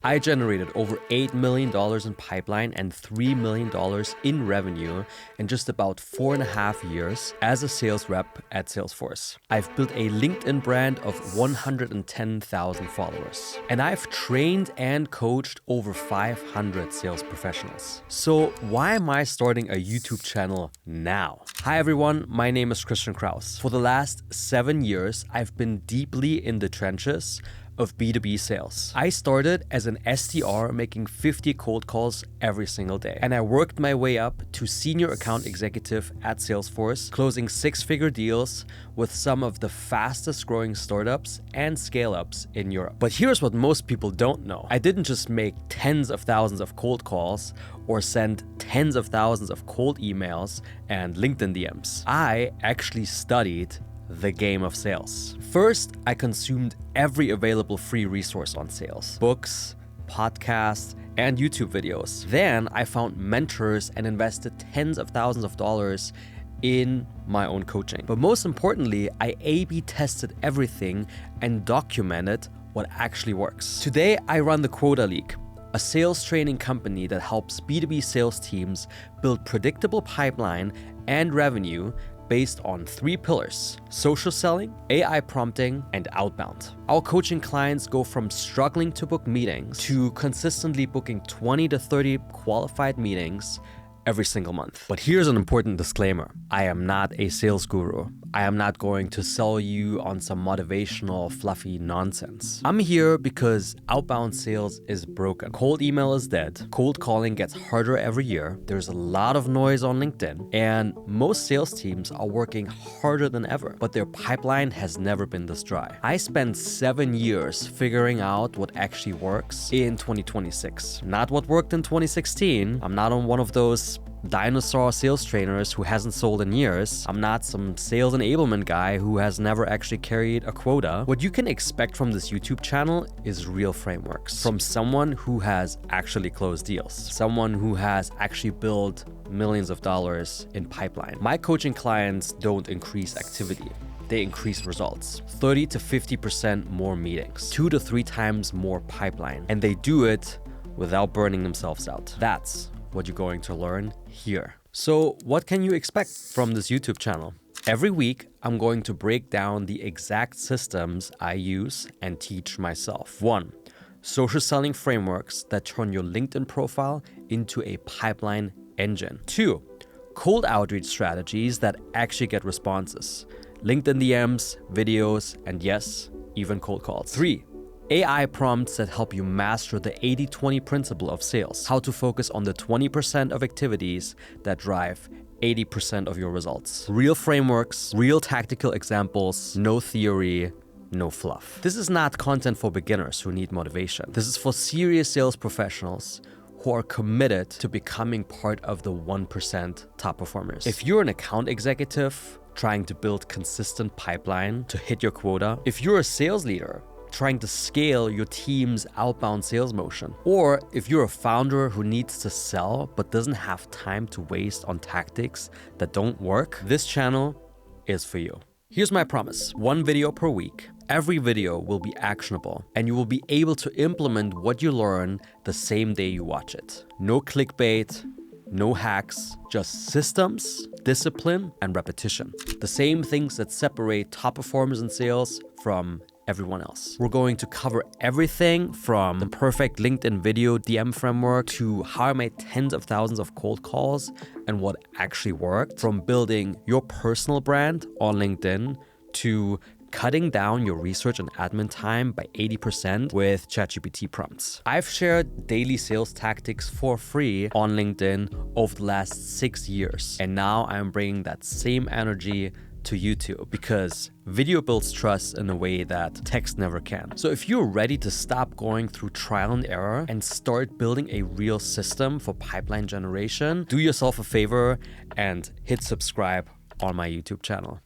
I generated over $8 million in pipeline and $3 million in revenue in just about 4.5 years as a sales rep at Salesforce. I've built a LinkedIn brand of 110,000 followers. And I've trained and coached over 500 sales professionals. So why am I starting a YouTube channel now? Hi everyone, my name is Krause. For the last 7 years, I've been deeply in the trenches of B2B sales. I started as an SDR making 50 cold calls every single day. And I worked my way up to senior account executive at Salesforce, closing 6-figure deals with some of the fastest growing startups and scale-ups in Europe. But here's what most people don't know. I didn't just make tens of thousands of cold calls or send tens of thousands of cold emails and LinkedIn DMs. I actually studied the game of sales. First, I consumed every available free resource on sales: books, podcasts, and YouTube videos. Then I found mentors and invested tens of thousands of dollars in my own coaching. But most importantly, I A/B tested everything and documented what actually works. Today, I run the Quota League, a sales training company that helps B2B sales teams build predictable pipeline and revenue based on 3 pillars: social selling, AI prompting, and outbound. Our coaching clients go from struggling to book meetings to consistently booking 20 to 30 qualified meetings every single month. But here's an important disclaimer. I am not a sales guru. I am not going to sell you on some motivational, fluffy nonsense. I'm here because outbound sales is broken. Cold email is dead. Cold calling gets harder every year. There's a lot of noise on LinkedIn, and most sales teams are working harder than ever, but their pipeline has never been this dry. I spent 7 years figuring out what actually works in 2026. Not what worked in 2016. I'm not on one of those dinosaur sales trainers who hasn't sold in years. I'm not some sales enablement guy who has never actually carried a quota. What you can expect from this YouTube channel is real frameworks from someone who has actually closed deals, someone who has actually built millions of dollars in pipeline. My coaching clients don't increase activity. They increase results. 30 to 50% more meetings, 2 to 3 times more pipeline, and they do it without burning themselves out. That's what you're going to learn here. So what can you expect from this YouTube channel? Every week, I'm going to break down the exact systems I use and teach myself. 1, social selling frameworks that turn your LinkedIn profile into a pipeline engine. 2, cold outreach strategies that actually get responses: LinkedIn DMs, videos, and yes, even cold calls. 3, AI prompts that help you master the 80-20 principle of sales. How to focus on the 20% of activities that drive 80% of your results. Real frameworks, real tactical examples, no theory, no fluff. This is not content for beginners who need motivation. This is for serious sales professionals who are committed to becoming part of the 1% top performers. If you're an account executive trying to build consistent pipeline to hit your quota, if you're a sales leader trying to scale your team's outbound sales motion, or if you're a founder who needs to sell but doesn't have time to waste on tactics that don't work, this channel is for you. Here's my promise: 1 video per week. Every video will be actionable, and you will be able to implement what you learn the same day you watch it. No clickbait, no hacks, just systems, discipline, and repetition. The same things that separate top performers in sales from everyone else. We're going to cover everything from the perfect LinkedIn video DM framework to how I made tens of thousands of cold calls and what actually worked, from building your personal brand on LinkedIn to cutting down your research and admin time by 80% with ChatGPT prompts. I've shared daily sales tactics for free on LinkedIn over the last 6 years, and now I'm bringing that same energy to YouTube because video builds trust in a way that text never can. So if you're ready to stop going through trial and error and start building a real system for pipeline generation, do yourself a favor and hit subscribe on my YouTube channel.